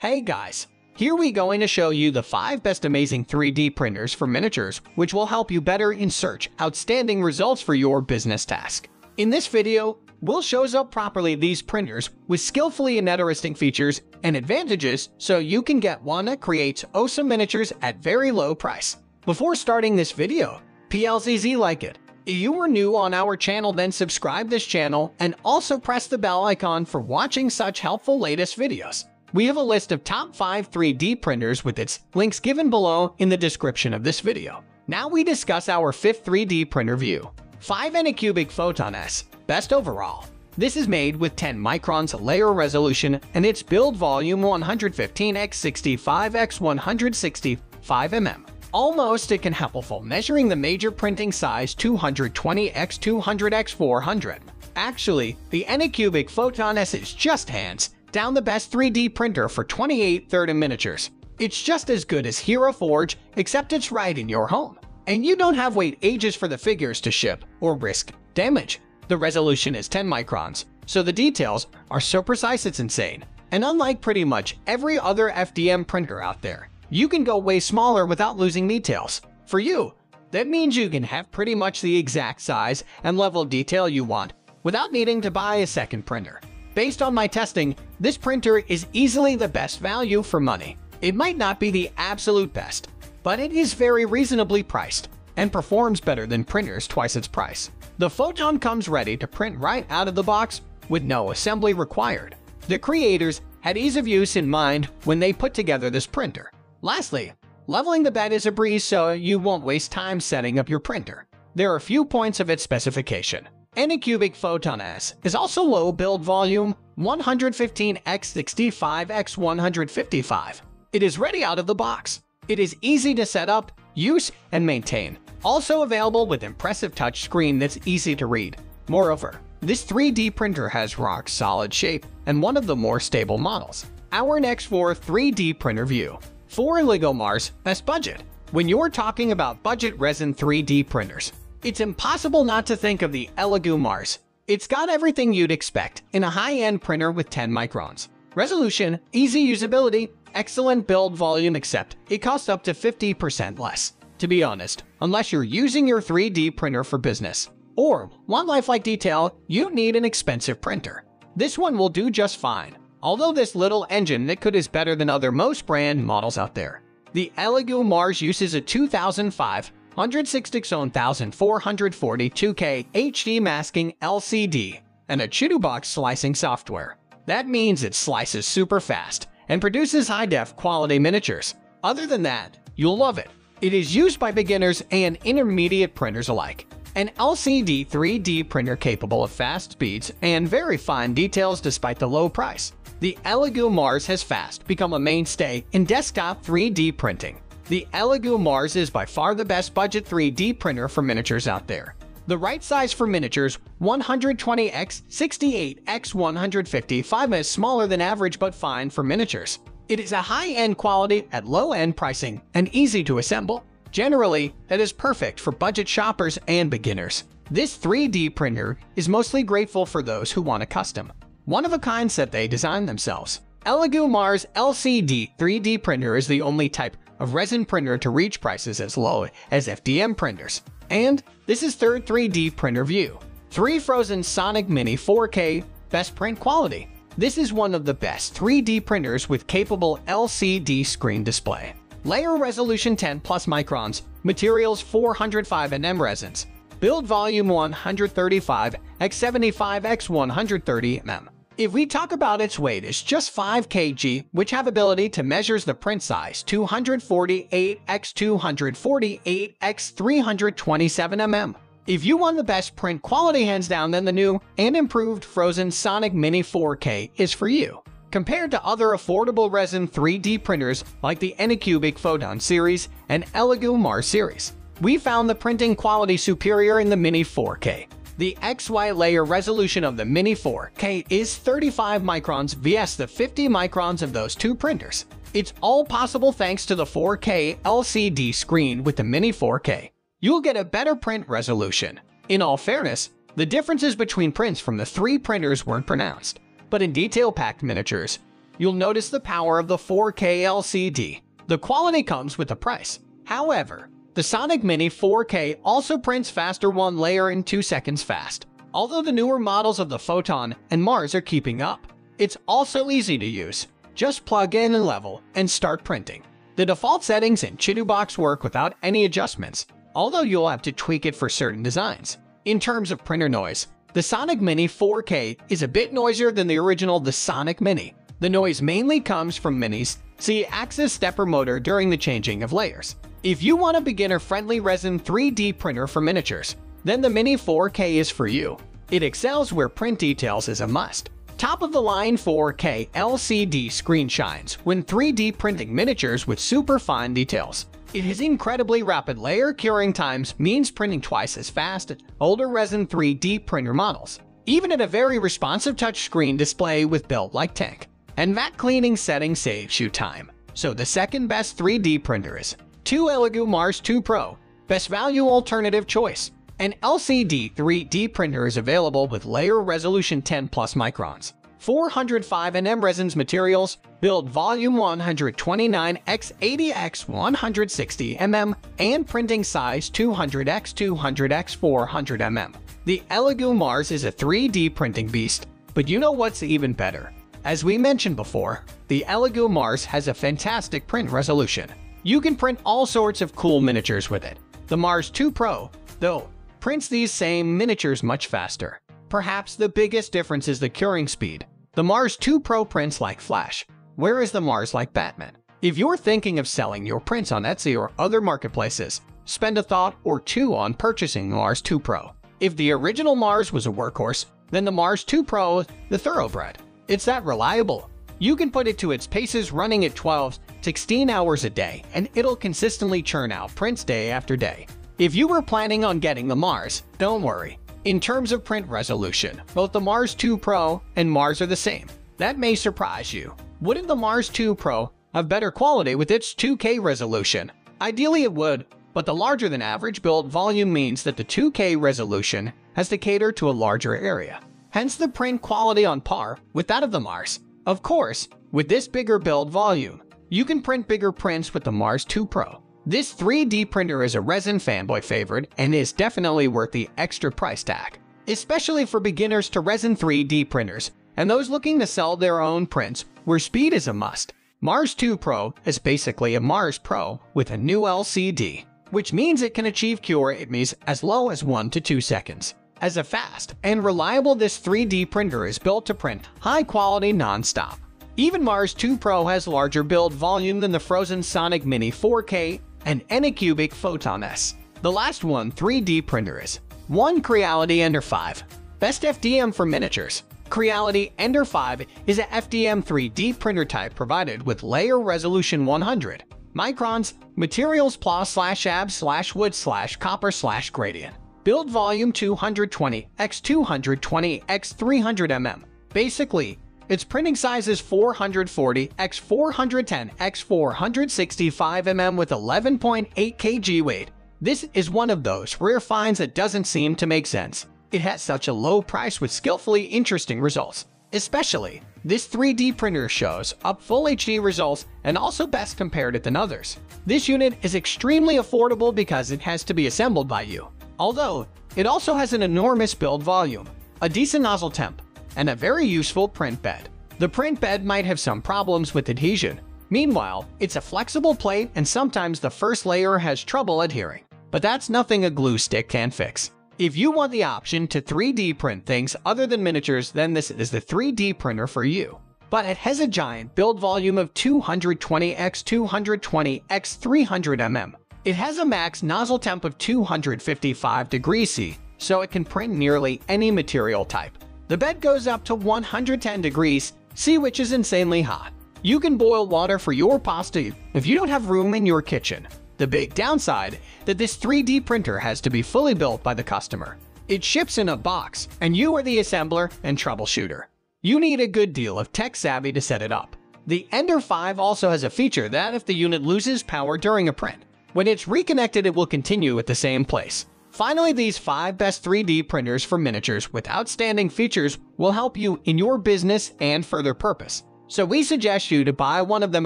Hey guys, here we going to show you the 5 best amazing 3D printers for miniatures, which will help you better in search outstanding results for your business task. In this video, we'll show up properly these printers with skillfully ineteresting features and advantages so you can get one that creates awesome miniatures at very low price. Before starting this video, PLZZ like it. If you are new on our channel, then subscribe this channel and also press the bell icon for watching such helpful latest videos. We have a list of top 5 3D printers with its links given below in the description of this video. Now we discuss our 5th 3D printer view. 5 Anycubic Photon S, best overall. This is made with 10 microns layer resolution and its build volume 115x65x165 Almost it can helpful measuring the major printing size 220x200x400. Actually, the Anycubic Photon S is just hands down the best 3D printer for 2830 miniatures. It's just as good as Hero Forge, except it's right in your home. And you don't have wait ages for the figures to ship or risk damage. The resolution is 10 microns, so the details are so precise it's insane. And unlike pretty much every other FDM printer out there, you can go way smaller without losing details. For you, that means you can have pretty much the exact size and level of detail you want without needing to buy a second printer. Based on my testing, this printer is easily the best value for money. It might not be the absolute best, but it is very reasonably priced and performs better than printers twice its price. The Photon comes ready to print right out of the box with no assembly required. The creators had ease of use in mind when they put together this printer. Lastly, leveling the bed is a breeze so you won't waste time setting up your printer. There are a few points of its specification. Anycubic Photon S is also low build volume 115x65x155. It is ready out of the box. It is easy to set up, use, and maintain. Also available with impressive touchscreen that's easy to read. Moreover, this 3D printer has rock-solid shape and one of the more stable models. Our next 4 3D printer view. 4 ELEGOO Mars Best Budget. When you're talking about budget resin 3D printers, it's impossible not to think of the ELEGOO Mars. It's got everything you'd expect in a high-end printer with 10 microns. Resolution, easy usability, excellent build volume, except it costs up to 50% less. To be honest, unless you're using your 3D printer for business or want lifelike detail, you need an expensive printer. This one will do just fine. Although this little engine that could is better than other most brand models out there. The ELEGOO Mars uses a 2566-1442K HD masking LCD and a Chudobox slicing software. That means it slices super fast and produces high-def quality miniatures. Other than that, you'll love it. It is used by beginners and intermediate printers alike. An LCD 3D printer capable of fast speeds and very fine details despite the low price. The ELEGOO Mars has fast become a mainstay in desktop 3D printing. The ELEGOO Mars is by far the best budget 3D printer for miniatures out there. The right size for miniatures, 120x68x155 is smaller than average but fine for miniatures. It is a high-end quality at low-end pricing and easy to assemble. Generally, that is perfect for budget shoppers and beginners. This 3D printer is mostly grateful for those who want a custom, one-of-a-kind set they design themselves. ELEGOO Mars LCD 3D printer is the only type of resin printer to reach prices as low as FDM printers. And this is 3rd 3D printer view. 3 Phrozen Sonic Mini 4K Best Print Quality. This is one of the best 3D printers with capable LCD screen display. Layer resolution 10 plus microns. Materials 405 nm resins. Build volume 135x75x130 mm. If we talk about its weight, it's just 5 kg, which have ability to measures the print size 248x248x327 mm. If you want the best print quality hands down, then the new and improved Phrozen Sonic Mini 4K is for you. Compared to other affordable resin 3D printers like the Anycubic Photon series and ELEGOO Mars series, we found the printing quality superior in the Mini 4K. The XY layer resolution of the Mini 4K is 35 microns vs the 50 microns of those two printers. It's all possible thanks to the 4K LCD screen with the Mini 4K. You'll get a better print resolution. In all fairness, the differences between prints from the 3 printers weren't pronounced, but in detail-packed miniatures, you'll notice the power of the 4K LCD. The quality comes with the price. However, the Sonic Mini 4K also prints faster, 1 layer in 2 seconds fast. Although the newer models of the Photon and Mars are keeping up, it's also easy to use. Just plug in a level and start printing. The default settings in Chitubox work without any adjustments, although you'll have to tweak it for certain designs. In terms of printer noise, the Sonic Mini 4K is a bit noisier than the original the Sonic Mini. The noise mainly comes from Mini's Z-axis stepper motor during the changing of layers. If you want a beginner-friendly resin 3D printer for miniatures, then the Mini 4K is for you. It excels where print details is a must. Top-of-the-line 4K LCD screen shines when 3D printing miniatures with super fine details. It has incredibly rapid layer curing times, means printing twice as fast as older resin 3D printer models. Even at a very responsive touchscreen display with built-like tank and matte cleaning settings saves you time. So the second best 3D printer is ELEGOO Mars 2 Pro, best value alternative choice. An LCD 3D printer is available with layer resolution 10 plus microns, 405 nm resins materials, build volume 129 x 80 x 160 mm, and printing size 200 x 200 x 400 mm. The ELEGOO Mars is a 3D printing beast, but you know what's even better? As we mentioned before, the ELEGOO Mars has a fantastic print resolution. You can print all sorts of cool miniatures with it. The Mars 2 Pro, though, prints these same miniatures much faster. Perhaps the biggest difference is the curing speed. The Mars 2 Pro prints like Flash, whereas the Mars like Batman. If you're thinking of selling your prints on Etsy or other marketplaces, spend a thought or two on purchasing the Mars 2 Pro. If the original Mars was a workhorse, then the Mars 2 Pro is the thoroughbred. It's that reliable. You can put it to its paces running at 12-16 hours a day, and it'll consistently churn out prints day after day. If you were planning on getting the Mars, don't worry. In terms of print resolution, both the Mars 2 Pro and Mars are the same. That may surprise you. Wouldn't the Mars 2 Pro have better quality with its 2K resolution? Ideally it would, but the larger than average build volume means that the 2K resolution has to cater to a larger area. Hence the print quality on par with that of the Mars. Of course, with this bigger build volume, you can print bigger prints with the Mars 2 Pro. This 3D printer is a resin fanboy favorite and is definitely worth the extra price tag, especially for beginners to resin 3D printers and those looking to sell their own prints where speed is a must. Mars 2 Pro is basically a Mars Pro with a new LCD, which means it can achieve cure ITMEs as low as 1 to 2 seconds. As a fast and reliable, this 3D printer is built to print high quality non-stop. Even Mars 2 Pro has larger build volume than the Frozen Sonic Mini 4K and anycubic Photon S. The last one 3D printer is one Creality Ender 5. Best FDM for miniatures. Creality Ender 5 is a FDM 3D printer type provided with layer resolution 100 microns, materials plas/ab/wood/copper/gradient. Build volume 220 x 220 x 300 mm. Basically, its printing size is 440 x 410 x 465 mm with 11.8 kg weight. This is one of those rare finds that doesn't seem to make sense. It has such a low price with skillfully interesting results. Especially, this 3D printer shows up full HD results and also best compared it than others. This unit is extremely affordable because it has to be assembled by you. Although, it also has an enormous build volume, a decent nozzle temp, and a very useful print bed. The print bed might have some problems with adhesion. Meanwhile, it's a flexible plate and sometimes the first layer has trouble adhering. But that's nothing a glue stick can fix. If you want the option to 3D print things other than miniatures, then this is the 3D printer for you. But it has a giant build volume of 220 x 220 x 300 mm. It has a max nozzle temp of 255 degrees C, so it can print nearly any material type. The bed goes up to 110 degrees C, which is insanely hot. You can boil water for your pasta if you don't have room in your kitchen. The big downside that this 3D printer has to be fully built by the customer. It ships in a box, and you are the assembler and troubleshooter. You need a good deal of tech savvy to set it up. The Ender 5 also has a feature that if the unit loses power during a print, when it's reconnected it will continue at the same place. Finally, these 5 best 3D printers for miniatures with outstanding features will help you in your business and further purpose. So we suggest you to buy one of them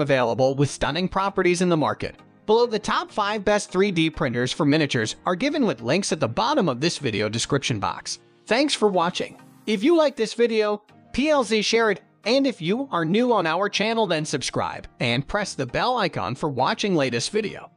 available with stunning properties in the market. Below, the top 5 best 3D printers for miniatures are given with links at the bottom of this video description box. Thanks for watching. If you like this video, please share it, and if you are new on our channel, then subscribe and press the bell icon for watching latest video.